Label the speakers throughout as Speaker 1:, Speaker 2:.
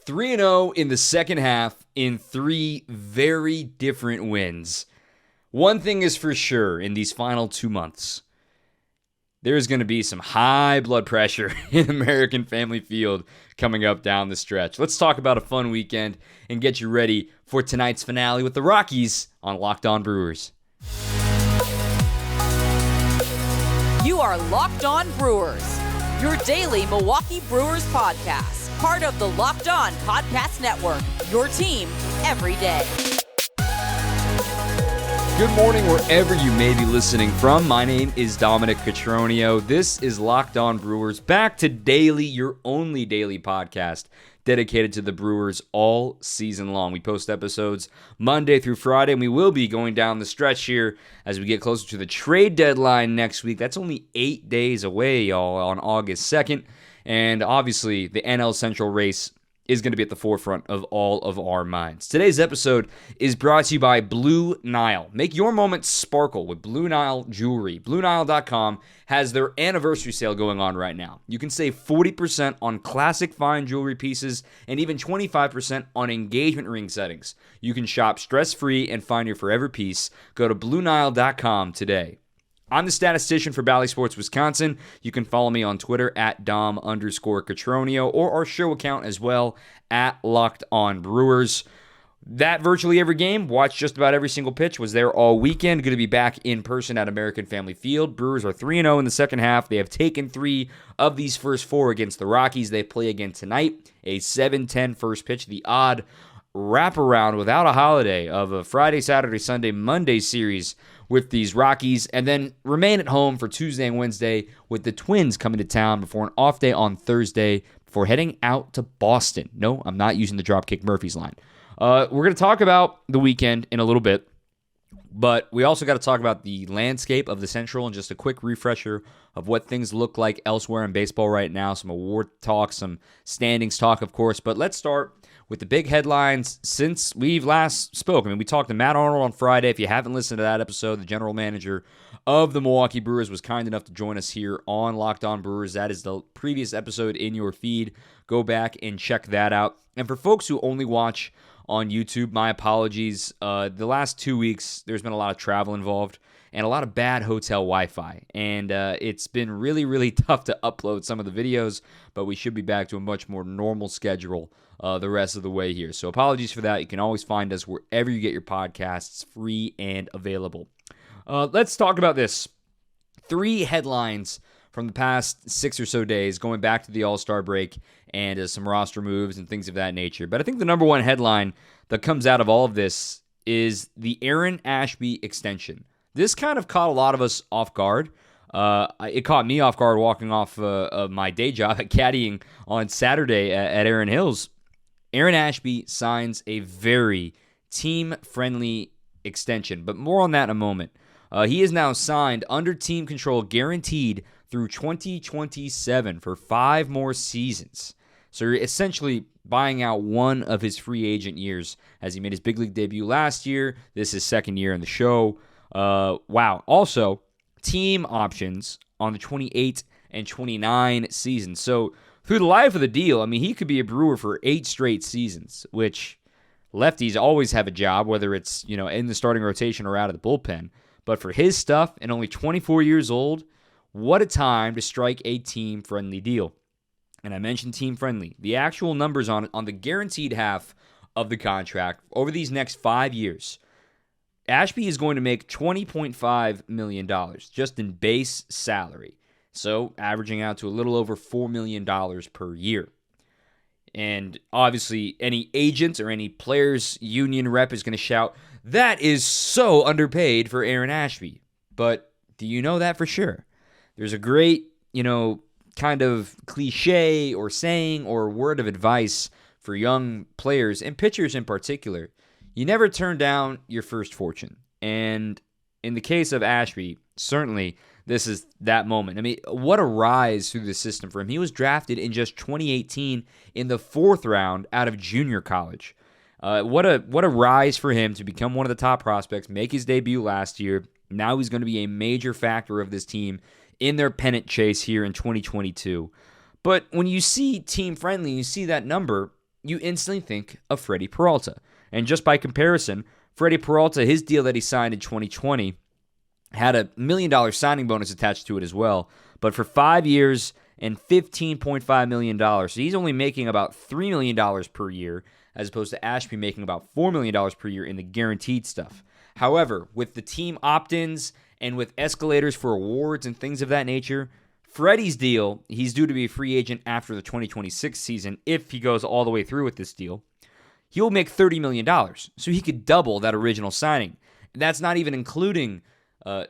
Speaker 1: 3-0 in the second half in 3 very different wins. One thing is for sure in these final 2 months, there's going to be some high blood pressure in American Family Field coming up down the stretch. Let's talk about a fun weekend and get you ready for tonight's finale with the Rockies on Locked On Brewers.
Speaker 2: You are Locked On Brewers, your daily Milwaukee Brewers podcast, part of the Locked On Podcast Network, your team every day.
Speaker 1: Good morning, wherever you may be listening from. My name is Dominic Cotroneo. This is Locked On Brewers, back to daily, your only daily podcast dedicated to the Brewers all season long. We post episodes Monday through Friday, and we will be going down the stretch here as we get closer to the trade deadline next week. That's only 8 days away, y'all, on August 2nd. And obviously, the NL Central race is going to be at the forefront of all of our minds. Today's episode is brought to you by Blue Nile. Make your moment sparkle with Blue Nile jewelry. BlueNile.com has their anniversary sale going on right now. You can save 40% on classic fine jewelry pieces and even 25% on engagement ring settings. You can shop stress-free and find your forever piece. Go to BlueNile.com today. I'm the statistician for Bally Sports Wisconsin. You can follow me on Twitter at Dom_Cotroneo or our show account as well at Locked On Brewers. That virtually every game, watched just about every single pitch, was there all weekend. Going to be back in person at American Family Field. Brewers are 3-0 in the second half. They have taken 3 of these first 4 against the Rockies. They play again tonight, a 7:10 first pitch. The odd wraparound without a holiday of a Friday, Saturday, Sunday, Monday series with these Rockies, and then remain at home for Tuesday and Wednesday with the Twins coming to town before an off day on Thursday before heading out to Boston. No, I'm not using the Dropkick Murphys line. We're going to talk about the weekend in a little bit, but we also got to talk about the landscape of the Central and just a quick refresher of what things look like elsewhere in baseball right now, some award talk, some standings talk, of course, but let's start with the big headlines since we've last spoke. I mean, we talked to Matt Arnold on Friday. If you haven't listened to that episode, the general manager of the Milwaukee Brewers was kind enough to join us here on Locked On Brewers. That is the previous episode in your feed. Go back and check that out. And for folks who only watch on YouTube, my apologies. The last 2 weeks, there's been a lot of travel involved and a lot of bad hotel Wi-Fi. And it's been really, really tough to upload some of the videos, but we should be back to a much more normal schedule the rest of the way here. So apologies for that. You can always find us wherever you get your podcasts, free and available. Let's talk about this. 3 headlines from the past 6 or so days, going back to the All-Star break and some roster moves and things of that nature. But I think the number one headline that comes out of all of this is the Aaron Ashby extension. This kind of caught a lot of us off guard. It caught me off guard walking off of my day job at caddying on Saturday at Aaron Hills. Aaron Ashby signs a very team-friendly extension, but more on that in a moment. He is now signed under team control, guaranteed through 2027 for 5 more seasons. So you're essentially buying out one of his free agent years as he made his big league debut last year. This is his second year in the show. Wow. Also, team options on the 28 and 29 seasons. So through the life of the deal, I mean, he could be a Brewer for 8 straight seasons, which lefties always have a job, whether it's, in the starting rotation or out of the bullpen. But for his stuff, and only 24 years old, what a time to strike a team-friendly deal. And I mentioned team-friendly. The actual numbers on the guaranteed half of the contract over these next 5 years, Ashby is going to make $20.5 million just in base salary. So averaging out to a little over $4 million per year. And obviously, any agents or any players' union rep is going to shout, that is so underpaid for Aaron Ashby. But do you know that for sure? There's a great, kind of cliche or saying or word of advice for young players and pitchers in particular. You never turn down your first fortune. And in the case of Ashby, certainly this is that moment. I mean, what a rise through the system for him. He was drafted in just 2018 in the 4th round out of junior college. What a rise for him to become one of the top prospects, make his debut last year. Now he's going to be a major factor of this team in their pennant chase here in 2022. But when you see team friendly, you see that number, you instantly think of Freddie Peralta. And just by comparison, Freddie Peralta, his deal that he signed in 2020, had a $1 million signing bonus attached to it as well, but for 5 years and $15.5 million. So he's only making about $3 million per year, as opposed to Ashby making about $4 million per year in the guaranteed stuff. However, with the team opt-ins and with escalators for awards and things of that nature, Freddie's deal, he's due to be a free agent after the 2026 season if he goes all the way through with this deal. He'll make $30 million, so he could double that original signing. That's not even including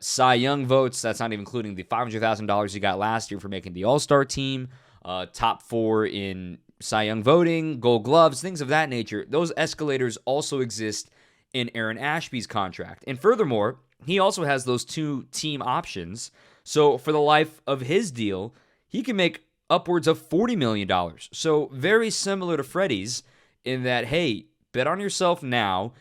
Speaker 1: Cy Young votes. That's not even including the $500,000 he got last year for making the All-Star team, top 4 in Cy Young voting, Gold Gloves, things of that nature. Those escalators also exist in Aaron Ashby's contract. And furthermore, he also has those 2 team options. So for the life of his deal, he can make upwards of $40 million. So very similar to Freddie's in that, hey, bet on yourself now.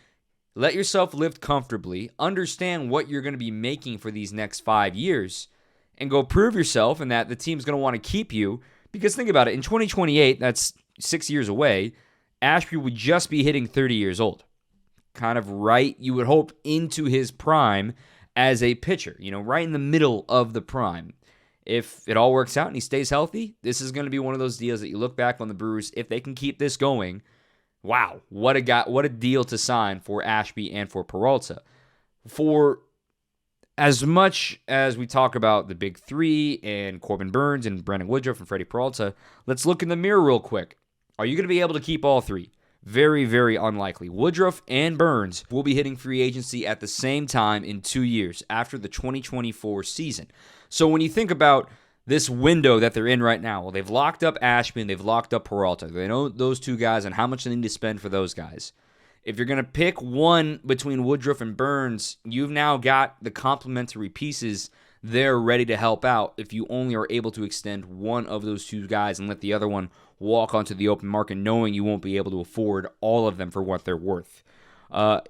Speaker 1: Let yourself live comfortably. Understand what you're going to be making for these next 5 years. And go prove yourself and that the team's going to want to keep you. Because think about it, in 2028, that's 6 years away, Ashby would just be hitting 30 years old. Kind of right, you would hope, into his prime as a pitcher, right in the middle of the prime. If it all works out and he stays healthy, this is going to be one of those deals that you look back on the Brewers, if they can keep this going, wow, what a deal to sign for Ashby and for Peralta. For as much as we talk about the big 3 and Corbin Burnes and Brandon Woodruff and Freddie Peralta, let's look in the mirror real quick. Are you going to be able to keep all 3? Very, very unlikely. Woodruff and Burnes will be hitting free agency at the same time in 2 years after the 2024 season. So when you think about this window that they're in right now, well, they've locked up Ashby and they've locked up Peralta. They know those 2 guys and how much they need to spend for those guys. If you're going to pick one between Woodruff and Burnes, you've now got the complementary pieces there ready to help out if you only are able to extend one of those 2 guys and let the other one walk onto the open market knowing you won't be able to afford all of them for what they're worth.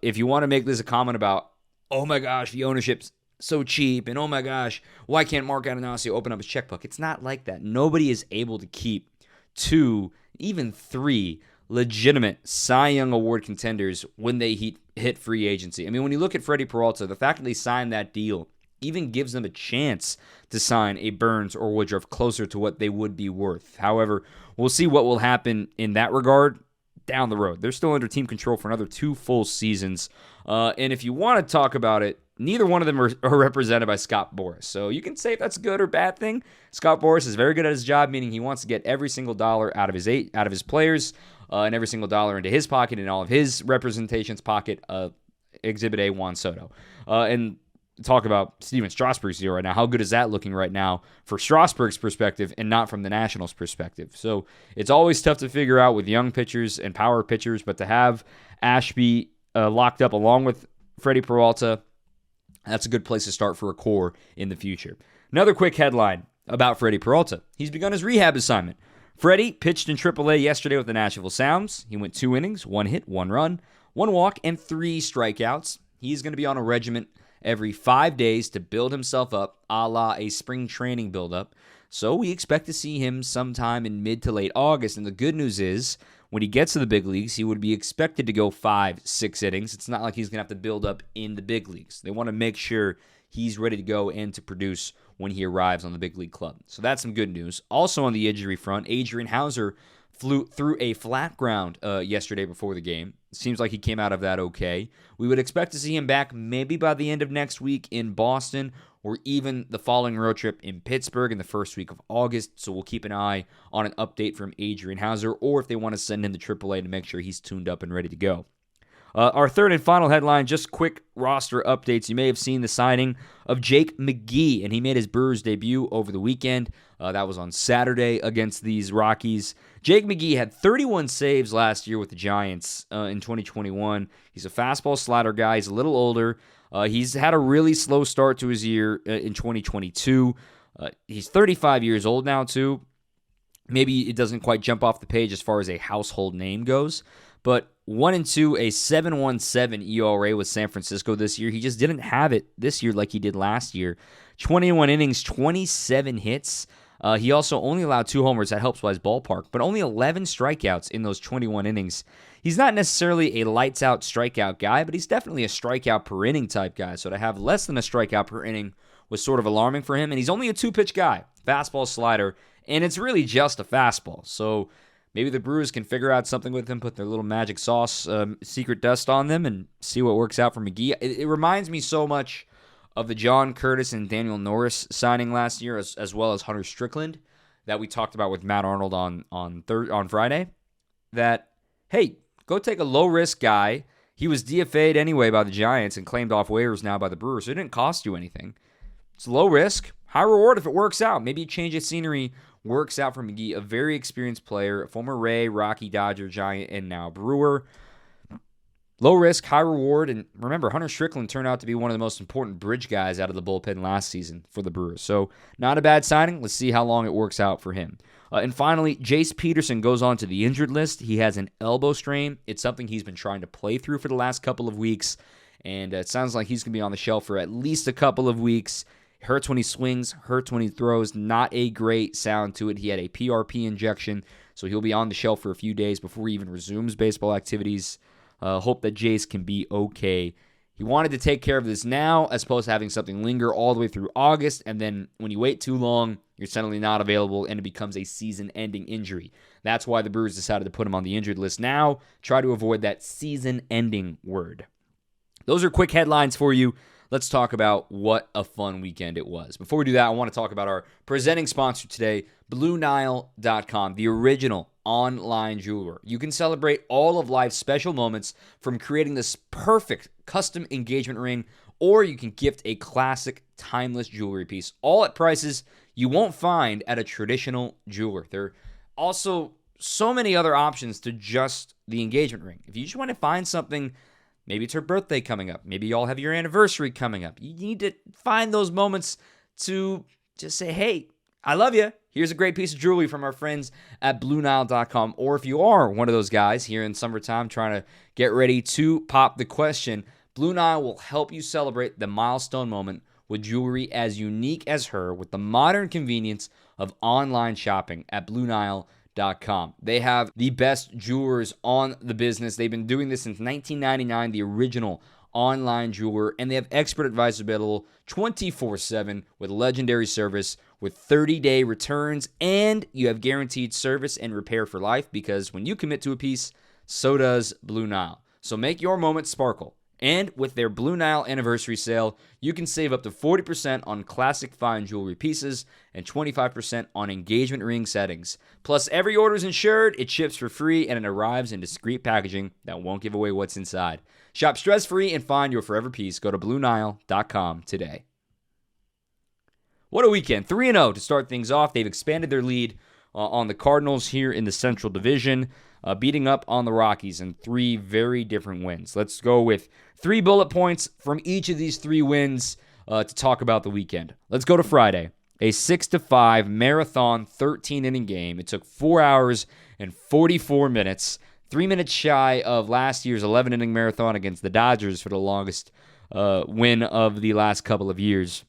Speaker 1: If you want to make this a comment about, oh my gosh, the ownership's so cheap, and oh my gosh, why can't Mark Adonasio open up his checkbook? It's not like that. Nobody is able to keep 2, even 3 legitimate Cy Young Award contenders when they hit free agency. I mean, when you look at Freddie Peralta, the fact that they signed that deal even gives them a chance to sign a Burnes or Woodruff closer to what they would be worth. However, we'll see what will happen in that regard down the road. They're still under team control for another 2 full seasons. And if you want to talk about it, neither one of them are represented by Scott Boras. So you can say if that's a good or bad thing. Scott Boras is very good at his job, meaning he wants to get every single dollar out of his players and every single dollar into his pocket and all of his representation's pocket. Exhibit A, Juan Soto. And talk about Steven Strasburg's deal right now. How good is that looking right now for Strasburg's perspective and not from the Nationals' perspective? So it's always tough to figure out with young pitchers and power pitchers, but to have Ashby locked up along with Freddie Peralta, that's a good place to start for a core in the future. Another quick headline about Freddie Peralta. He's begun his rehab assignment. Freddie pitched in AAA yesterday with the Nashville Sounds. He went 2 innings, 1 hit, 1 run, 1 walk, and 3 strikeouts. He's going to be on a regimen every 5 days to build himself up, a la a spring training buildup. So we expect to see him sometime in mid to late August. And the good news is, when he gets to the big leagues, he would be expected to go 5-6 innings. It's not like he's going to have to build up in the big leagues. They want to make sure he's ready to go and to produce when he arrives on the big league club. So that's some good news. Also on the injury front, Adrian Houser flew through a flat ground yesterday before the game. Seems like he came out of that okay. We would expect to see him back maybe by the end of next week in Boston or even the following road trip in Pittsburgh in the first week of August. So we'll keep an eye on an update from Adrian Houser or if they want to send him to AAA to make sure he's tuned up and ready to go. Our third and final headline, just quick roster updates. You may have seen the signing of Jake Mcgee, and he made his Brewers debut over the weekend. That was on Saturday against these Rockies. Jake Mcgee had 31 saves last year with the Giants in 2021. He's a fastball slider guy. He's a little older. He's had a really slow start to his year in 2022. He's 35 years old now, too. Maybe it doesn't quite jump off the page as far as a household name goes, but 1-2, a 7.17 ERA with San Francisco this year. He just didn't have it this year like he did last year. 21 innings, 27 hits. He also only allowed 2 homers. That helps by his ballpark, but only 11 strikeouts in those 21 innings. He's not necessarily a lights-out strikeout guy, but he's definitely a strikeout per inning type guy. So to have less than a strikeout per inning was sort of alarming for him. And he's only a 2-pitch guy, fastball, slider, and it's really just a fastball. So maybe the Brewers can figure out something with him, put their little magic sauce, secret dust on them, and see what works out for Mcgee. It reminds me so much of the John Curtis and Daniel Norris signing last year, as well as Hunter Strickland, that we talked about with Matt Arnold on Friday, that, hey, go take a low-risk guy. He was DFA'd anyway by the Giants and claimed off waivers now by the Brewers, so it didn't cost you anything. It's low risk, high reward if it works out. Maybe a change of scenery works out for Mcgee, a very experienced player, a former Ray, Rocky, Dodger, Giant, and now Brewer. Low risk, high reward, and remember, Hunter Strickland turned out to be one of the most important bridge guys out of the bullpen last season for the Brewers. So not a bad signing. Let's see how long it works out for him. And finally, Jace Peterson goes on to the injured list. He has an elbow strain. It's something he's been trying to play through for the last couple of weeks, and it sounds like he's going to be on the shelf for at least a couple of weeks. Hurts when he swings, hurts when he throws. Not a great sound to it. He had a PRP injection, so he'll be on the shelf for a few days before he even resumes baseball activities. Hope that Jace can be okay. He wanted to take care of this now as opposed to having something linger all the way through August, and then when you wait too long, you're suddenly not available, and it becomes a season-ending injury. That's why the Brewers decided to put him on the injured list now. Try to avoid that season-ending word. Those are quick headlines for you. Let's talk about what a fun weekend it was. Before we do that, I want to talk about our presenting sponsor today, BlueNile.com, the original online jeweler. You can celebrate all of life's special moments, from creating this perfect custom engagement ring, or you can gift a classic, timeless jewelry piece, all at prices you won't find at a traditional jeweler. There are also so many other options to just the engagement ring. If you just want to find something, maybe it's her birthday coming up, maybe y'all have your anniversary coming up, you need to find those moments to just say, hey, I love you. Here's a great piece of jewelry from our friends at BlueNile.com. Or if you are one of those guys here in summertime trying to get ready to pop the question, Blue Nile will help you celebrate the milestone moment with jewelry as unique as her, with the modern convenience of online shopping at BlueNile.com. They have the best jewelers on the business. They've been doing this since 1999, the original online jeweler, and they have expert advice available 24/7 with legendary service, with 30-day returns, and you have guaranteed service and repair for life, because when you commit to a piece, so does Blue Nile. So make your moment sparkle. And with their Blue Nile anniversary sale, you can save up to 40% on classic fine jewelry pieces and 25% on engagement ring settings. Plus, every order is insured, it ships for free, and it arrives in discreet packaging that won't give away what's inside. Shop stress-free and find your forever piece. Go to BlueNile.com today. What a weekend. 3-0 to start things off. They've expanded their lead on the Cardinals here in the Central Division, beating up on the Rockies in 3 very different wins. Let's go with 3 bullet points from each of these 3 wins to talk about the weekend. Let's go to Friday. A 6-5 marathon 13-inning game. It took 4 hours and 44 minutes, 3 minutes shy of last year's 11-inning marathon against the Dodgers for the longest win of the last couple of years.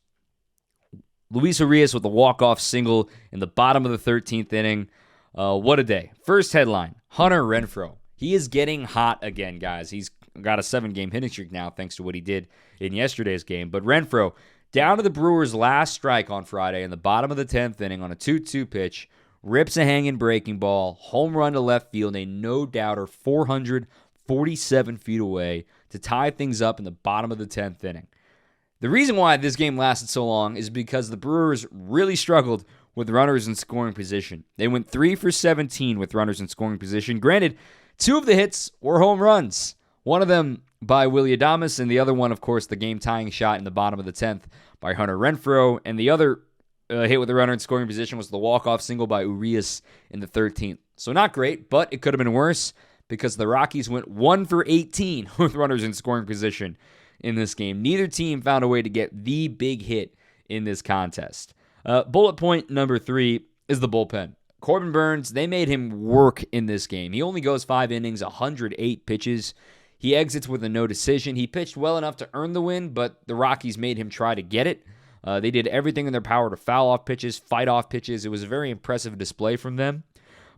Speaker 1: Luis Urías with a walk-off single in the bottom of the 13th inning. What a day. First headline, Hunter Renfroe. He is getting hot again, guys. He's got a 7-game hitting streak now thanks to what he did in yesterday's game. But Renfroe, down to the Brewers' last strike on Friday in the bottom of the 10th inning on a 2-2 pitch, rips a hanging breaking ball, home run to left field, a no-doubter 447 feet away to tie things up in the bottom of the 10th inning. The reason why this game lasted so long is because the Brewers really struggled with runners in scoring position. They went 3 for 17 with runners in scoring position. Granted, 2 of the hits were home runs. One of them by Willy Adames, and the other one, of course, the game-tying shot in the bottom of the 10th by Hunter Renfroe. And the other hit with the runner in scoring position was the walk-off single by Urías in the 13th. So not great, but it could have been worse because the Rockies went 1 for 18 with runners in scoring position in this game. Neither team found a way to get the big hit in this contest. Bullet point number 3 is the bullpen. Corbin Burnes, they made him work in this game. He only goes 5 innings, 108 pitches. He exits with a no decision. He pitched well enough to earn the win, but the Rockies made him try to get it. They did everything in their power to foul off pitches, fight off pitches. It was a very impressive display from them.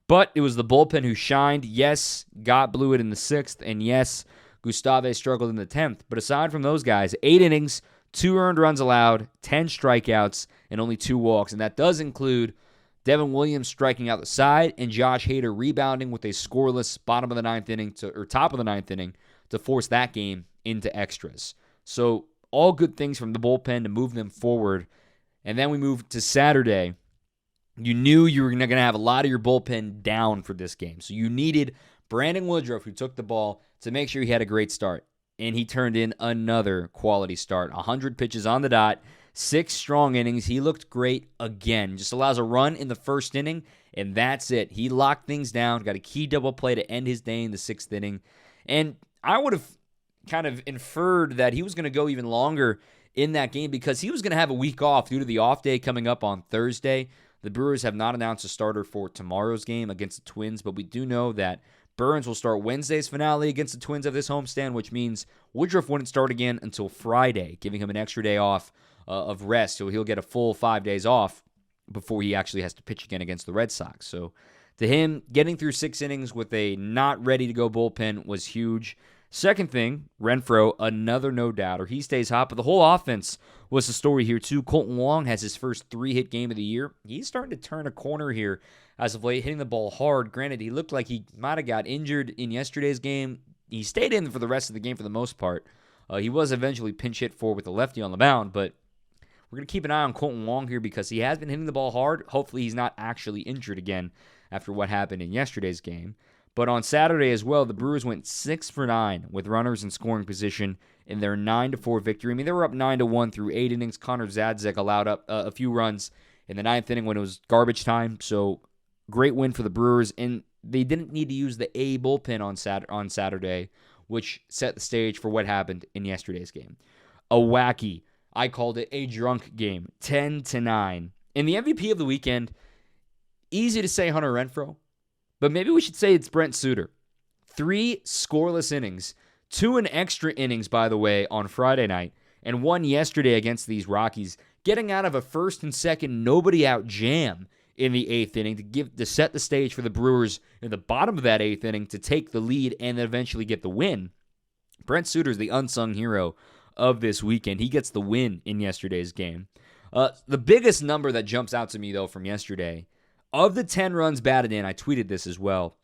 Speaker 1: But it was the bullpen who shined. Yes, Gott blew it in the 6th, and yes, Gustave struggled in the 10th. But aside from those guys, 8 innings, 2 earned runs allowed, 10 strikeouts, and only 2 walks. And that does include Devin Williams striking out the side and Josh Hader rebounding with a scoreless top of the 9th inning to force that game into extras. So all good things from the bullpen to move them forward. And then we move to Saturday. You knew you were going to have a lot of your bullpen down for this game. So you needed Brandon Woodruff, who took the ball, to make sure he had a great start. And he turned in another quality start. 100 pitches on the dot, 6 strong innings. He looked great again. Just allows a run in the 1st inning, and that's it. He locked things down, got a key double play to end his day in the 6th inning. And I would have kind of inferred that he was going to go even longer in that game because he was going to have a week off due to the off day coming up on Thursday. The Brewers have not announced a starter for tomorrow's game against the Twins, but we do know that Burns will start Wednesday's finale against the Twins of this homestand, which means Woodruff wouldn't start again until Friday, giving him an extra day off of rest. So he'll get a full 5 days off before he actually has to pitch again against the Red Sox. So to him, getting through 6 innings with a not ready-to-go bullpen was huge. Second thing, Renfroe, another no-doubter. He stays hot, but the whole offense was the story here too. Colton Wong has his first 3-hit game of the year. He's starting to turn a corner here as of late, hitting the ball hard. Granted, he looked like he might have got injured in yesterday's game. He stayed in for the rest of the game for the most part. He was eventually pinch hit for with the lefty on the mound, but we're going to keep an eye on Colton Wong here because he has been hitting the ball hard. Hopefully he's not actually injured again after what happened in yesterday's game. But on Saturday as well, the Brewers went 6 for 9 with runners in scoring position in their 9-4 victory. I mean, they were up 9-1 through 8 innings. Connor Zadzek allowed up a few runs in the 9th inning when it was garbage time. So great win for the Brewers. And they didn't need to use the A bullpen on Saturday, which set the stage for what happened in yesterday's game. A wacky, I called it a drunk game, 10-9. And the MVP of the weekend, easy to say Hunter Renfroe. But maybe we should say it's Brent Suter. 3 scoreless innings, 2 in extra innings, by the way, on Friday night, and 1 yesterday against these Rockies, getting out of a 1st and 2nd nobody-out jam in the 8th inning to set the stage for the Brewers in the bottom of that 8th inning to take the lead and then eventually get the win. Brent Suter is the unsung hero of this weekend. He gets the win in yesterday's game. The biggest number that jumps out to me, though, from yesterday, of the 10 runs batted in, I tweeted this as well.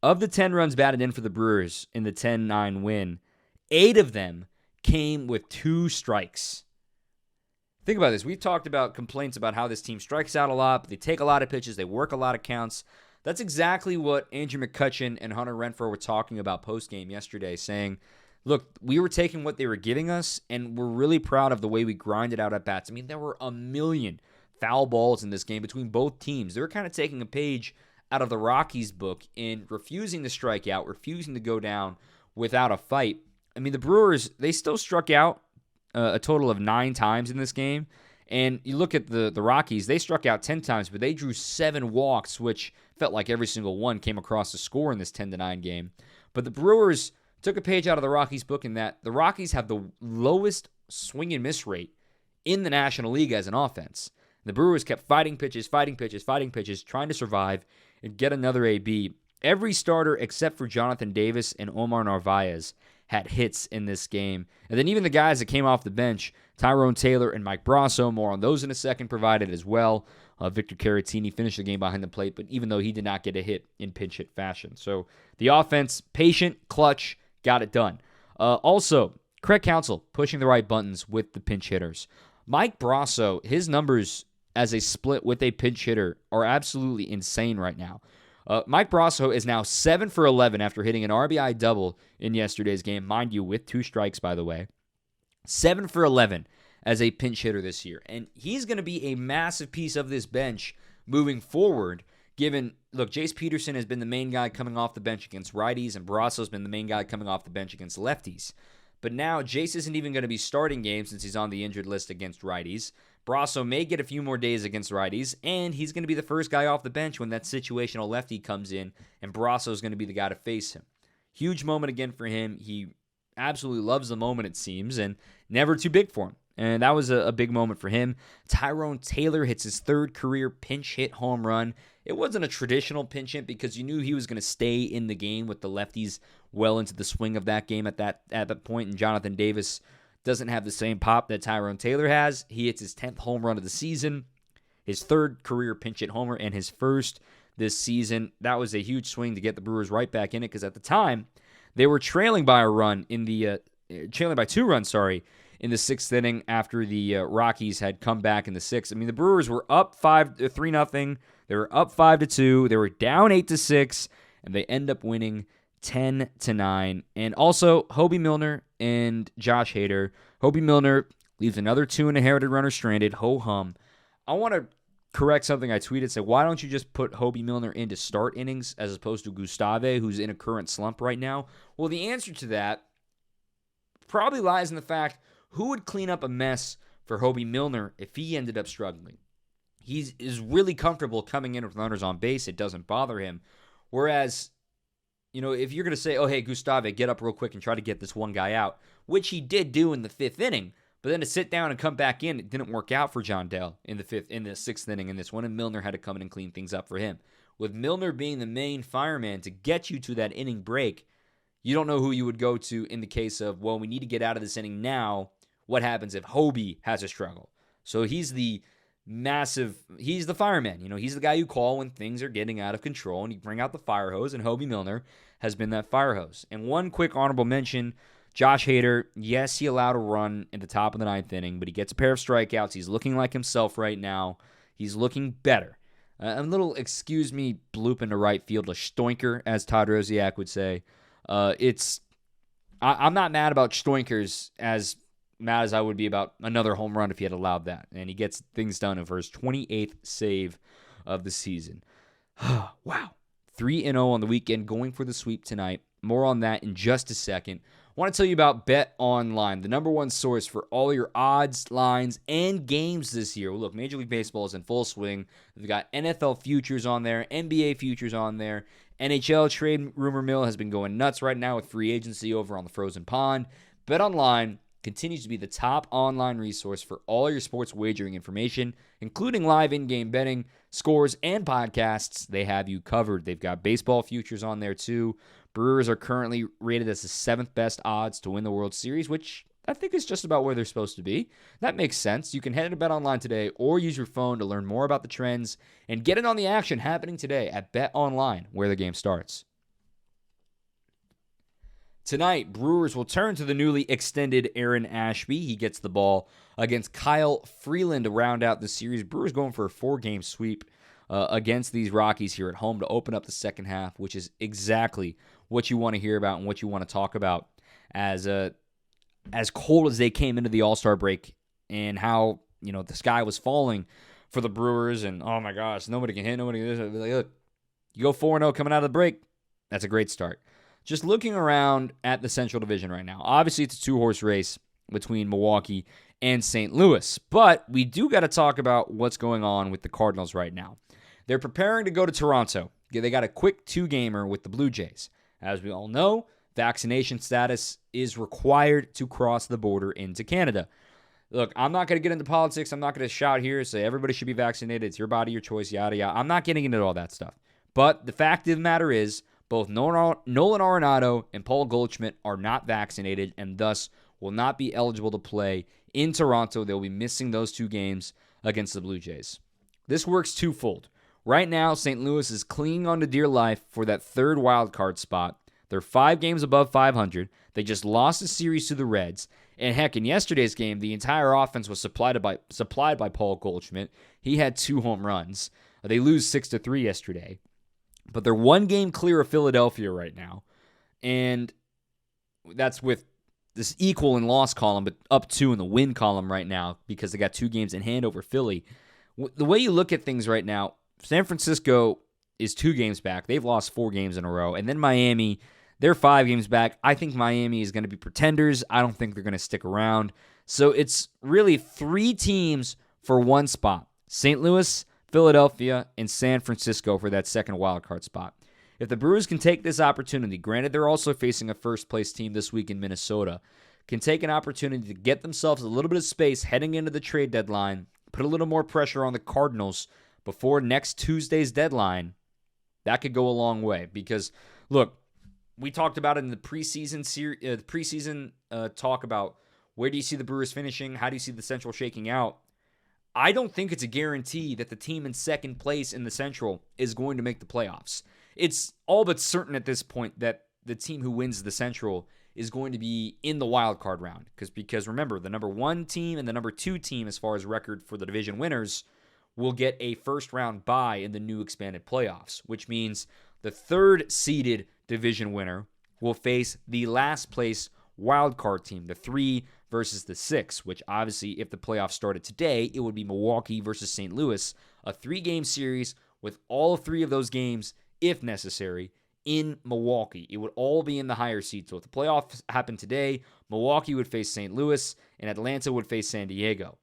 Speaker 1: Of the 10 runs batted in for the Brewers in the 10-9 win, 8 of them came with 2 strikes. Think about this. We've talked about complaints about how this team strikes out a lot, but they take a lot of pitches, they work a lot of counts. That's exactly what Andrew McCutchen and Hunter Renfroe were talking about post-game yesterday, saying, look, we were taking what they were giving us, and we're really proud of the way we grinded out at bats. I mean, there were a million foul balls in this game between both teams. They were kind of taking a page out of the Rockies' book in refusing to strike out, refusing to go down without a fight. I mean, the Brewers, they still struck out a total of 9 times in this game. And you look at the Rockies, they struck out 10 times, but they drew 7 walks, which felt like every single one came across the score in this 10-9 game. But the Brewers took a page out of the Rockies' book in that the Rockies have the lowest swing and miss rate in the National League as an offense. The Brewers kept fighting pitches, trying to survive and get another AB. Every starter except for Jonathan Davis and Omar Narvaez had hits in this game. And then even the guys that came off the bench, Tyrone Taylor and Mike Brasso, more on those in a second, provided as well. Victor Caratini finished the game behind the plate, but even though he did not get a hit in pinch hit fashion. So the offense, patient, clutch, got it done. Also, Craig Counsell pushing the right buttons with the pinch hitters. Mike Brasso, his numbers as a split with a pinch hitter are absolutely insane right now. Mike Brasso is now 7 for 11 after hitting an RBI double in yesterday's game, mind you, with 2 strikes, by the way. 7 for 11 as a pinch hitter this year. And he's going to be a massive piece of this bench moving forward, given, look, Jace Peterson has been the main guy coming off the bench against righties, and Brasso's been the main guy coming off the bench against lefties. But now Jace isn't even going to be starting games since he's on the injured list against righties. Brasso may get a few more days against righties, and he's going to be the first guy off the bench when that situational lefty comes in, and Brasso's going to be the guy to face him. Huge moment again for him. He absolutely loves the moment, it seems, and never too big for him. and that was a big moment for him. Tyrone Taylor hits his third career pinch hit home run. It wasn't a traditional pinch hit because you knew he was going to stay in the game with the lefties well into the swing of that game at that point, and Jonathan Davis doesn't have the same pop that Tyrone Taylor has. He hits his 10th home run of the season, his third career pinch hit homer, and his first this season. That was a huge swing to get the Brewers right back in it because at the time they were trailing by 2 runs, in the 6th inning after the Rockies had come back in the 6th. I mean, the Brewers were up 3-0. They were up 5-2. They were down 8-6, and they end up winning 10-9. And also, Hobie Milner and Josh Hader. Hobie Milner leaves another 2 inherited runners stranded. Ho-hum. I want to correct something I tweeted. Say, why don't you just put Hobie Milner in to start innings as opposed to Gustave, who's in a current slump right now? Well, the answer to that probably lies in the fact, who would clean up a mess for Hobie Milner if he ended up struggling? He is really comfortable coming in with runners on base. It doesn't bother him. Whereas, if you're going to say, oh, hey, Gustave, get up real quick and try to get this one guy out, which he did do in the 5th inning, but then to sit down and come back in, it didn't work out for John Dell in the 6th inning in this one, and Milner had to come in and clean things up for him. With Milner being the main fireman to get you to that inning break, you don't know who you would go to in the case of, well, we need to get out of this inning now. What happens if Hobie has a struggle? So he's the fireman. He's the guy you call when things are getting out of control, and you bring out the fire hose, and Hobie Milner has been that fire hose. And one quick honorable mention, Josh Hader, yes, he allowed a run in the top of the 9th inning, but he gets a pair of strikeouts. He's looking like himself right now. He's looking better. A little, excuse me, bloop into right field, a stoinker, as Todd Rosiak would say. I'm not mad about stoinkers as mad as I would be about another home run if he had allowed that. And he gets things done for his 28th save of the season. Wow. 3-0 on the weekend, going for the sweep tonight. More on that in just a second. I want to tell you about BetOnline, the number one source for all your odds, lines, and games this year. Well, look, Major League Baseball is in full swing. They've got NFL futures on there, NBA futures on there. NHL trade rumor mill has been going nuts right now with free agency over on the frozen pond. BetOnline continues to be the top online resource for all your sports wagering information, including live in-game betting, scores, and podcasts. They have you covered. They've got baseball futures on there too. Brewers are currently rated as the 7th best odds to win the World Series, which I think is just about where they're supposed to be. That makes sense. You can head to BetOnline today or use your phone to learn more about the trends and get in on the action happening today at BetOnline, where the game starts. Tonight, Brewers will turn to the newly extended Aaron Ashby. He gets the ball against Kyle Freeland to round out the series. Brewers going for a 4-game sweep against these Rockies here at home to open up the second half, which is exactly what you want to hear about and what you want to talk about as cold as they came into the All-Star break and how, the sky was falling for the Brewers and, oh my gosh, nobody can hit, nobody can do this. Look, you go 4-0 coming out of the break, that's a great start. Just looking around at the Central Division right now, obviously it's a 2-horse race between Milwaukee and St. Louis, but we do got to talk about what's going on with the Cardinals right now. They're preparing to go to Toronto. They got a quick 2-gamer with the Blue Jays. As we all know, vaccination status is required to cross the border into Canada. Look, I'm not going to get into politics. I'm not going to shout here and say everybody should be vaccinated. It's your body, your choice, yada, yada. I'm not getting into all that stuff. But the fact of the matter is, both Nolan Arenado and Paul Goldschmidt are not vaccinated and thus will not be eligible to play in Toronto. They'll be missing those 2 games against the Blue Jays. This works twofold. Right now, St. Louis is clinging on to dear life for that 3rd wild card spot. They're 5 games above 500. They just lost a series to the Reds. And heck, in yesterday's game, the entire offense was supplied by Paul Goldschmidt. He had 2 home runs. They lose 6-3 yesterday. But they're 1 game clear of Philadelphia right now. And that's with this equal in loss column, but up 2 in the win column right now because they got 2 games in hand over Philly. The way you look at things right now, San Francisco is 2 games back. They've lost 4 games in a row. And then Miami, they're 5 games back. I think Miami is going to be pretenders. I don't think they're going to stick around. So it's really 3 teams for 1 spot. St. Louis, Philadelphia, and San Francisco for that 2nd wildcard spot. If the Brewers can take this opportunity, granted they're also facing a first-place team this week in Minnesota, can take an opportunity to get themselves a little bit of space heading into the trade deadline, put a little more pressure on the Cardinals before next Tuesday's deadline, that could go a long way. Because, look, we talked about it in the preseason talk about where do you see the Brewers finishing, how do you see the Central shaking out. I don't think it's a guarantee that the team in second place in the Central is going to make the playoffs. It's all but certain at this point that the team who wins the Central is going to be in the wild card round. Because remember, the number 1 team and the number 2 team, as far as record for the division winners, will get a first-round bye in the new expanded playoffs, which means the 3rd seeded division winner will face the last place wild card team, the 3 versus the 6, which obviously, if the playoffs started today, it would be Milwaukee versus St. Louis, a 3-game series with all 3 of those games, if necessary, in Milwaukee. It would all be in the higher seed. So if the playoffs happened today, Milwaukee would face St. Louis, and Atlanta would face San Diego.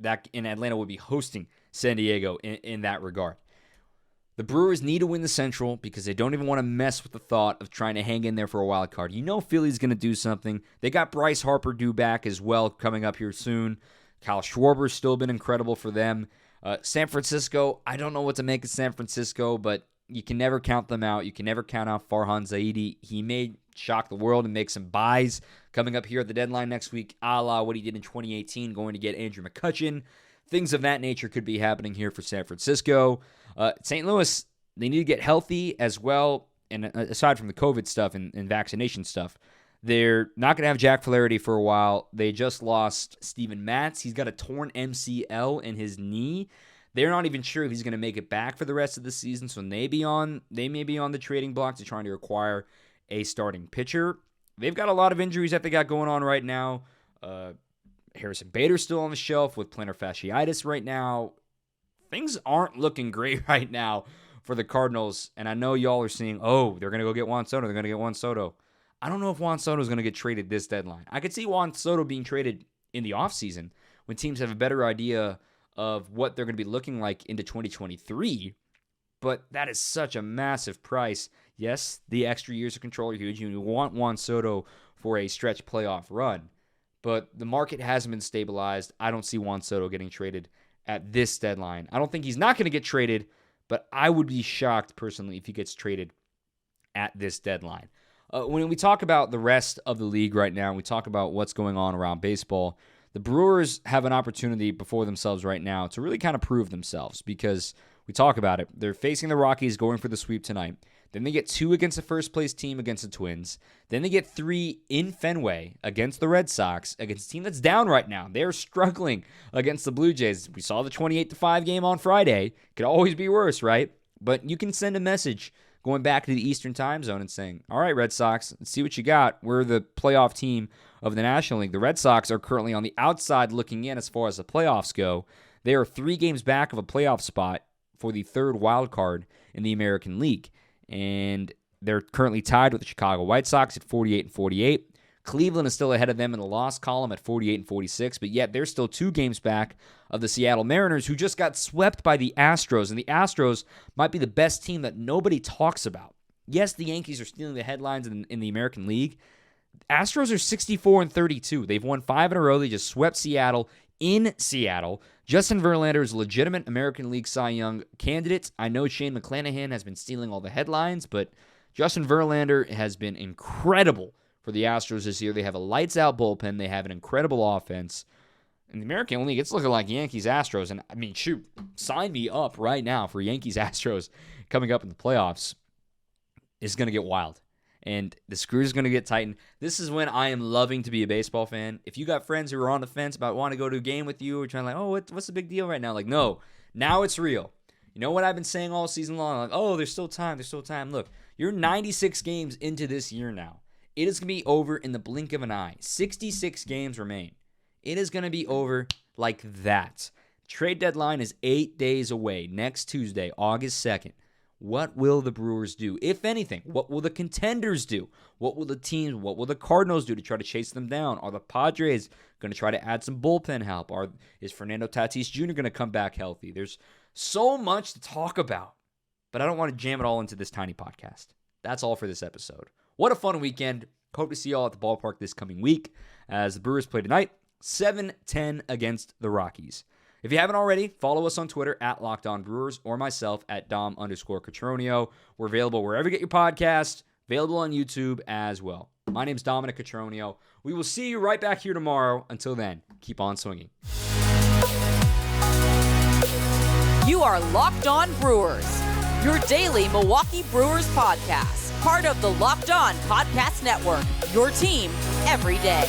Speaker 1: Atlanta would be hosting San Diego in that regard. The Brewers need to win the Central because they don't even want to mess with the thought of trying to hang in there for a wild card. You know Philly's going to do something. They got Bryce Harper due back as well coming up here soon. Kyle Schwarber's still been incredible for them. San Francisco, I don't know what to make of San Francisco, but you can never count them out. You can never count out Farhan Zaidi. He may shock the world and make some buys coming up here at the deadline next week, a la what he did in 2018, going to get Andrew McCutchen. Things of that nature could be happening here for San Francisco. St. Louis, they need to get healthy as well. And aside from the COVID stuff and vaccination stuff, they're not going to have Jack Flaherty for a while. They just lost Steven Matz. He's got a torn MCL in his knee. They're not even sure if he's going to make it back for the rest of the season, so they may be on the trading block to trying to acquire a starting pitcher. They've got a lot of injuries that they got going on right now. Harrison Bader's still on the shelf with plantar fasciitis right now. Things aren't looking great right now for the Cardinals, and I know y'all are seeing, they're going to go get Juan Soto. I don't know if Juan Soto is going to get traded this deadline. I could see Juan Soto being traded in the offseason when teams have a better idea of what they're going to be looking like into 2023, but that is such a massive price. Yes, the extra years of control are huge. You want Juan Soto for a stretch playoff run, but the market hasn't been stabilized. I don't see Juan Soto getting traded at this deadline. I don't think he's not going to get traded, but I would be shocked personally if he gets traded at this deadline. When we talk about the rest of the league right now, and we talk about what's going on around baseball, the Brewers have an opportunity before themselves right now to really kind of prove themselves because we talk about it. They're facing the Rockies going for the sweep tonight. Then they get 2 against the first-place team against the Twins. Then they get 3 in Fenway against the Red Sox, against a team that's down right now. They're struggling against the Blue Jays. We saw the 28-5 game on Friday. Could always be worse, right? But you can send a message going back to the Eastern time zone and saying, all right, Red Sox, let's see what you got. We're the playoff team of the National League. The Red Sox are currently on the outside looking in as far as the playoffs go. They are 3 games back of a playoff spot for the 3rd wild card in the American League. And they're currently tied with the Chicago White Sox at 48-48. Cleveland is still ahead of them in the loss column at 48-46, but yet they're still 2 games back of the Seattle Mariners, who just got swept by the Astros, and the Astros might be the best team that nobody talks about. Yes, the Yankees are stealing the headlines in the American League. Astros are 64-32. They've won 5 in a row. They just swept Seattle in Seattle. Justin Verlander is a legitimate American League Cy Young candidate. I know Shane McClanahan has been stealing all the headlines, but Justin Verlander has been incredible for the Astros this year. They have a lights-out bullpen. They have an incredible offense. And the American League, it's looking like Yankees-Astros. And, I mean, shoot, sign me up right now for Yankees-Astros coming up in the playoffs. It's going to get wild. And the screws are going to get tightened. This is when I am loving to be a baseball fan. If you got friends who are on the fence about wanting to go to a game with you or trying what's the big deal right now? Like, no, now it's real. You know what I've been saying all season long? Like, there's still time. Look, you're 96 games into this year now. It is going to be over in the blink of an eye. 66 games remain. It is going to be over like that. Trade deadline is 8 days away, next Tuesday, August 2nd. What will the Brewers do? If anything, what will the contenders do? What will the Cardinals do to try to chase them down? Are the Padres going to try to add some bullpen help? Is Fernando Tatis Jr. going to come back healthy? There's so much to talk about, but I don't want to jam it all into this tiny podcast. That's all for this episode. What a fun weekend. Hope to see you all at the ballpark this coming week as the Brewers play tonight, 7-10 against the Rockies. If you haven't already, follow us on Twitter at LockedOnBrewers or myself at Dom_Cotroneo. We're available wherever you get your podcast, available on YouTube as well. My name's Dominic Cotroneo. We will see you right back here tomorrow. Until then, keep on swinging.
Speaker 2: You are Locked On Brewers, your daily Milwaukee Brewers podcast. Part of the Locked On Podcast Network, your team every day.